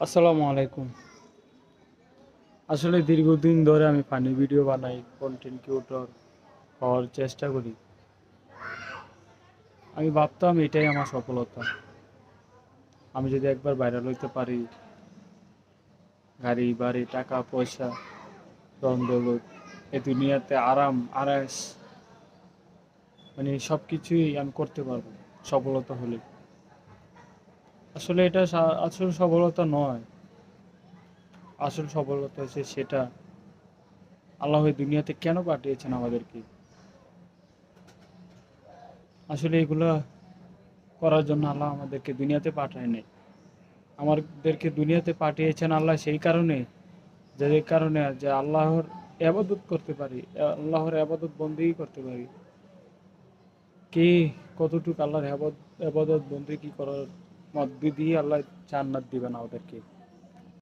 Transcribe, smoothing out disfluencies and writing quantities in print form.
আসসালামু আলাইকুম। আসলে দীর্ঘদিন ধরে আমি ফানি ভিডিও বানাই, কন্টেন্ট ক্রিয়েটর হওয়ার চেষ্টা করি। আমি ভাবতাম এটাই আমার সফলতা। আমি যদি একবার ভাইরাল হইতে পারি, গাড়ি বাড়ি টাকা পয়সা ধন দৌলত, এই দুনিয়াতে আরাম আরাস, মানে সব কিছুই আমি করতে পারবো সফলতা হলে। আসলে এটা আসল সফলতা নয়। আসল সফলতা হচ্ছে সেটা আল্লাহ এই দুনিয়াতে কেন পাঠিয়েছেন আমাদেরকে। আসলে এগুলা করার জন্য আল্লাহ আমাদেরকে দুনিয়াতে পাঠায় নাই। আমাদেরকে দুনিয়াতে পাঠিয়েছেন আল্লাহ সেই কারণে, যে কারণে যে আল্লাহর ইবাদত করতে পারি, আল্লাহর ইবাদত বন্দেগী করতে পারি। কে কতটুকু আল্লাহর ইবাদত বন্দেগী করার মধ্য দিয়ে আল্লাহ জান্নাত দিবেন আমাদেরকে।